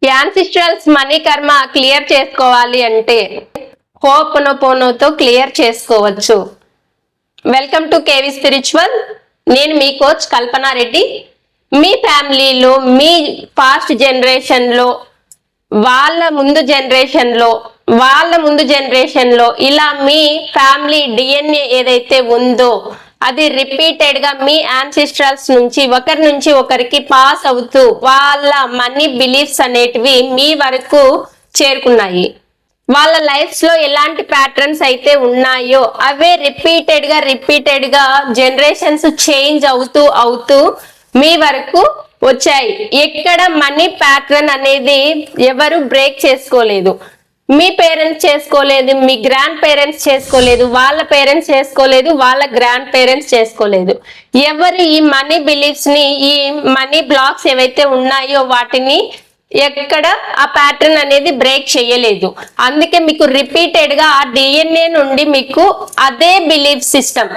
యాన్సిస్ట్రల్స్ money కర్మ clear చేసుకోవాలి అంటే హోపోనోపోనోతో క్లియర్ చేసుకోవచ్చు. Welcome to KV spiritual. నేను మీ కోచ్ కల్పనా రెడ్డి. మీ ఫ్యామిలీలో మీ పాస్ట్ జనరేషన్లో వాళ్ళ ముందు జనరేషన్లో ఇలా మీ ఫ్యామిలీ డిఎన్ఏ ఏదైతే ఉందో అది రిపీటెడ్ గా మీ యాన్సిస్ట్రల్స్ నుంచి ఒకరి నుంచి ఒకరికి పాస్ అవుతూ వాళ్ళ మనీ బిలీఫ్స్ అనేటివి మీ వరకు చేరుకున్నాయి. వాళ్ళ లైఫ్స్ లో ఎలాంటి ప్యాటర్న్స్ అయితే ఉన్నాయో అవే రిపీటెడ్ గా జనరేషన్స్ చేంజ్ అవుతూ మీ వరకు వచ్చాయి. ఎక్కడ మనీ ప్యాటర్న్ అనేది ఎవరు బ్రేక్ చేసుకోలేదు. మీ పేరెంట్స్ చేసుకోలేదు, మీ గ్రాండ్ పేరెంట్స్ చేసుకోలేదు, వాళ్ళ పేరెంట్స్ చేసుకోలేదు, వాళ్ళ గ్రాండ్ పేరెంట్స్ చేసుకోలేదు. ఎవరు ఈ మనీ బిలీఫ్స్ ని, ఈ మనీ బ్లాక్స్ ఏవైతే ఉన్నాయో వాటిని ఎక్కడ ఆ ప్యాటర్న్ అనేది బ్రేక్ చేయలేదు. అందుకే మీకు రిపీటెడ్ గా ఆ డిఎన్ఏ నుండి మీకు అదే బిలీఫ్ సిస్టమ్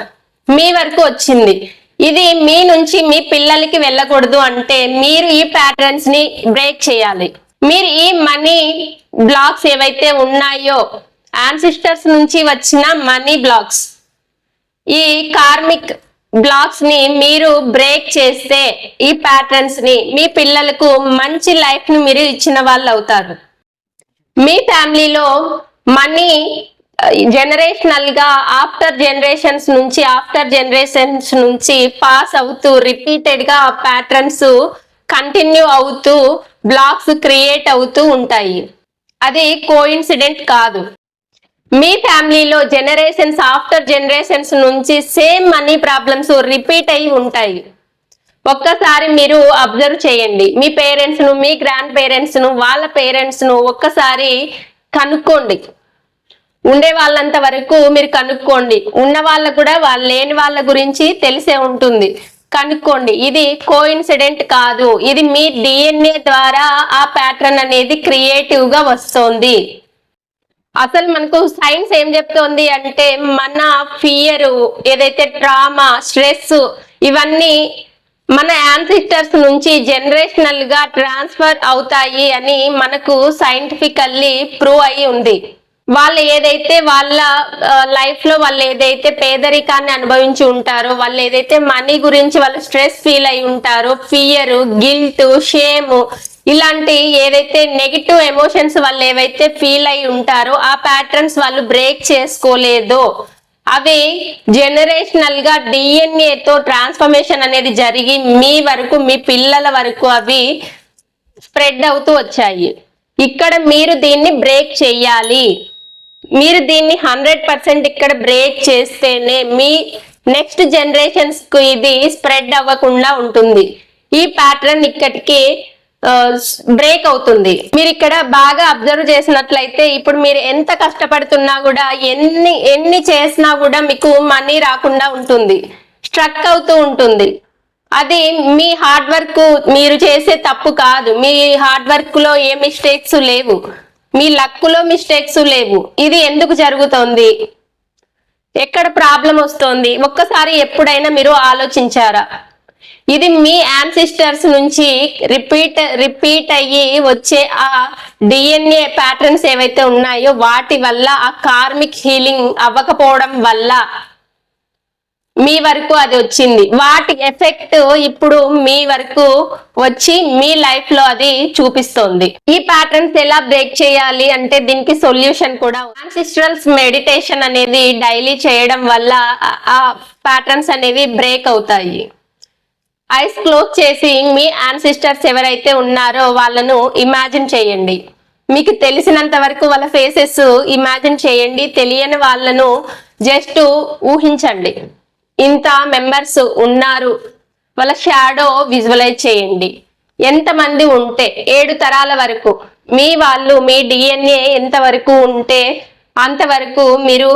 మీ వరకు వచ్చింది. ఇది మీ నుంచి మీ పిల్లలకి వెళ్ళకూడదు అంటే మీరు ఈ ప్యాటర్న్స్ ని బ్రేక్ చేయాలి. మీరు ఈ మనీ బ్లాక్స్ ఏవైతే ఉన్నాయో యాన్సిస్టర్స్ నుంచి వచ్చిన మనీ బ్లాక్స్, ఈ కార్మిక్ బ్లాక్స్ ని మీరు బ్రేక్ చేస్తే ఈ ప్యాటర్న్స్ ని మీ పిల్లలకు మంచి లైఫ్ ని మీరు ఇచ్చిన వాళ్ళు అవుతారు. మీ ఫ్యామిలీలో మనీ జనరేషనల్ గా ఆఫ్టర్ జనరేషన్స్ నుంచి పాస్ అవుతూ రిపీటెడ్ గా ప్యాటర్న్స్ కంటిన్యూ అవుతూ బ్లాక్స్ క్రియేట్ అవుతూ ఉంటాయి. అది కోఇన్సిడెంట్ కాదు. మీ ఫ్యామిలీలో జనరేషన్స్ ఆఫ్టర్ జనరేషన్స్ నుంచి సేమ్ మనీ ప్రాబ్లమ్స్ రిపీట్ అయి ఉంటాయి. ఒక్కసారి మీరు అబ్జర్వ్ చేయండి. మీ పేరెంట్స్ ను, మీ గ్రాండ్ పేరెంట్స్ ను, వాళ్ళ పేరెంట్స్ ను ఒక్కసారి కనుక్కోండి. ఉండే వాళ్ళంత వరకు మీరు కనుక్కోండి. ఉన్న వాళ్ళకు కూడా వాళ్ళు లేని వాళ్ళ గురించి తెలిసే ఉంటుంది. కనుక్కోండి. ఇది కోఇన్సిడెంట్ కాదు. ఇది మీ డిఎన్ఏ ద్వారా ఆ ప్యాటర్న్ అనేది క్రియేటివ్ గా వస్తోంది. అసలు మనకు సైన్స్ ఏం చెప్తోంది అంటే మన ఫియర్ ఏదైతే ట్రామా, స్ట్రెస్ ఇవన్నీ మన యాన్సిస్టర్స్ నుంచి జనరేషనల్ గా ట్రాన్స్ఫర్ అవుతాయి అని మనకు సైంటిఫికల్లీ ప్రూవ్ అయి ఉంది. వాళ్ళు ఏదైతే వాళ్ళ లైఫ్ లో వాళ్ళు ఏదైతే పేదరికాన్ని అనుభవించి ఉంటారో, వాళ్ళు ఏదైతే మనీ గురించి వాళ్ళు స్ట్రెస్ ఫీల్ అయి ఉంటారో, ఫియర్, గిల్ట్, షేమ్ ఇలాంటి ఏదైతే నెగిటివ్ ఎమోషన్స్ వాళ్ళు ఏవైతే ఫీల్ అయి ఉంటారో ఆ ప్యాటర్న్స్ వాళ్ళు బ్రేక్ చేసుకోలేదో అవి జనరేషనల్ గా డిఎన్ఏ తో ట్రాన్స్ఫర్మేషన్ అనేది జరిగి మీ వరకు, మీ పిల్లల వరకు అవి స్ప్రెడ్ అవుతూ వచ్చాయి. ఇక్కడ మీరు దీన్ని బ్రేక్ చెయ్యాలి. మీరు దీన్ని 100% ఇక్కడ బ్రేక్ చేస్తేనే మీ నెక్స్ట్ జనరేషన్స్ కు ఇది స్ప్రెడ్ అవ్వకుండా ఉంటుంది. ఈ ప్యాటర్న్ ఇక్కడికి బ్రేక్ అవుతుంది. మీరు ఇక్కడ బాగా అబ్జర్వ్ చేసినట్లయితే ఇప్పుడు మీరు ఎంత కష్టపడుతున్నా కూడా ఎన్ని చేసినా కూడా మీకు మనీ రాకుండా ఉంటుంది, స్ట్రక్ అవుతూ ఉంటుంది. అది మీ హార్డ్ వర్క్, మీరు చేసే తప్పు కాదు. మీ హార్డ్ వర్క్ లో ఏ మిస్టేక్స్ లేవు, మీ లక్ లో మిస్టేక్స్ లేవు. ఇది ఎందుకు జరుగుతోంది, ఎక్కడ ప్రాబ్లం వస్తోంది ఒక్కసారి ఎప్పుడైనా మీరు ఆలోచించారా? ఇది మీ యాన్సిస్టర్స్ నుంచి రిపీట్ అయ్యి వచ్చే ఆ డిఎన్ఏ ప్యాటర్న్స్ ఏవైతే ఉన్నాయో వాటి వల్ల, ఆ కార్మిక్ హీలింగ్ అవ్వకపోవడం వల్ల మీ వరకు అది వచ్చింది. వాటి ఎఫెక్ట్ ఇప్పుడు మీ వరకు వచ్చి మీ లైఫ్ లో అది చూపిస్తోంది. ఈ ప్యాటర్న్స్ ఎలా బ్రేక్ చేయాలి అంటే దీనికి సొల్యూషన్ కూడా. యాన్సిస్ట్రల్స్ మెడిటేషన్ అనేది డైలీ చేయడం వల్ల ఆ ప్యాటర్న్స్ అనేవి బ్రేక్ అవుతాయి. ఐస్ క్లోజ్ చేసి మీ యాన్సిస్టర్స్ ఎవరైతే ఉన్నారో వాళ్ళను ఇమాజిన్ చేయండి. మీకు తెలిసినంత వరకు వాళ్ళ ఫేసెస్ ఇమాజిన్ చేయండి. తెలియని వాళ్ళను జస్ట్ ఊహించండి. ఇంత మెంబర్స్ ఉన్నారు, వాళ్ళ షాడో విజువలైజ్ చేయండి. ఎంతమంది ఉంటే 7 తరాల వరకు మీ వాళ్ళు, మీ డిఎన్ఏ ఎంత వరకు ఉంటే అంతవరకు మీరు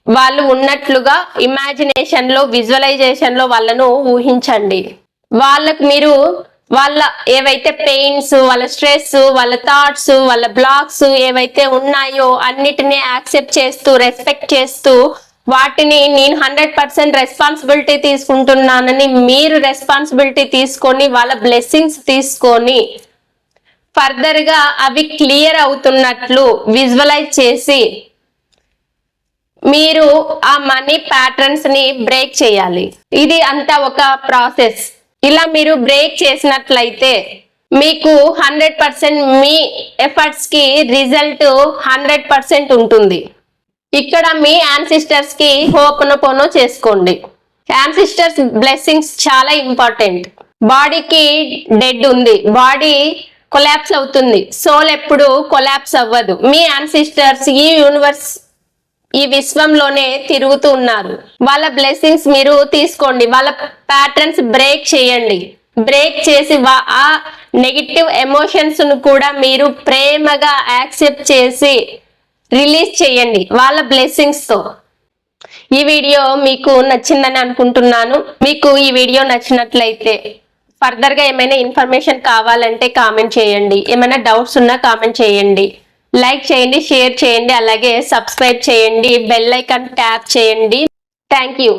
వాళ్ళు ఉన్నట్లుగా ఇమాజినేషన్ లో, విజువలైజేషన్ లో వాళ్ళను ఊహించండి. వాళ్ళకు మీరు వాళ్ళ ఏవైతే పెయిన్స్, వాళ్ళ స్ట్రెస్, వాళ్ళ థాట్స్, వాళ్ళ బ్లాక్స్ ఏవైతే ఉన్నాయో అన్నిటినీ యాక్సెప్ట్ చేస్తూ, రెస్పెక్ట్ చేస్తూ వాటిని నేను 100% రెస్పాన్సిబిలిటీ తీసుకుంటున్నానని మీరు రెస్పాన్సిబిలిటీ తీసుకొని వాళ్ళ బ్లెస్సింగ్స్ తీసుకొని ఫర్దర్ గా అవి క్లియర్ అవుతున్నట్లు విజువలైజ్ చేసి మీరు ఆ మనీ ప్యాటర్న్స్ ని బ్రేక్ చేయాలి. ఇది అంతా ఒక ప్రాసెస్. ఇలా మీరు బ్రేక్ చేసినట్లయితే మీకు 100% మీ ఎఫర్ట్స్ కి రిజల్ట్ 100% ఉంటుంది. ఇక్కడ మీ యాన్సిస్టర్స్ కి హోపనపోనో చేసుకోండి. యాన్సిస్టర్స్ బ్లెస్సింగ్స్ చాలా ఇంపార్టెంట్. బాడీకి డెడ్ ఉంది, బాడీ కొలాప్స్ అవుతుంది, సోల్ ఎప్పుడు కొలాప్స్ అవ్వదు. మీ యాన్సిస్టర్స్ ఈ యూనివర్స్, ఈ విశ్వంలోనే తిరుగుతూ ఉన్నారు. వాళ్ళ బ్లెస్సింగ్స్ మీరు తీసుకోండి, వాళ్ళ ప్యాటర్న్స్ బ్రేక్ చేయండి. బ్రేక్ చేసి ఆ నెగిటివ్ ఎమోషన్స్ ను కూడా మీరు ప్రేమగా యాక్సెప్ట్ చేసి రిలీజ్ చేయండి వాళ్ళ బ్లెస్సింగ్స్ తో. ఈ వీడియో మీకు నచ్చిందని అనుకుంటున్నాను. మీకు ఈ వీడియో నచ్చినట్లయితే ఫర్దర్ గా ఏమైనా ఇన్ఫర్మేషన్ కావాలంటే కామెంట్ చేయండి. ఏమైనా డౌట్స్ ఉన్నా కామెంట్ చేయండి. లైక్ చేయండి, షేర్ చేయండి, అలాగే సబ్స్క్రైబ్ చేయండి, బెల్ ఐకాన్ ట్యాప్ చేయండి. Thank you.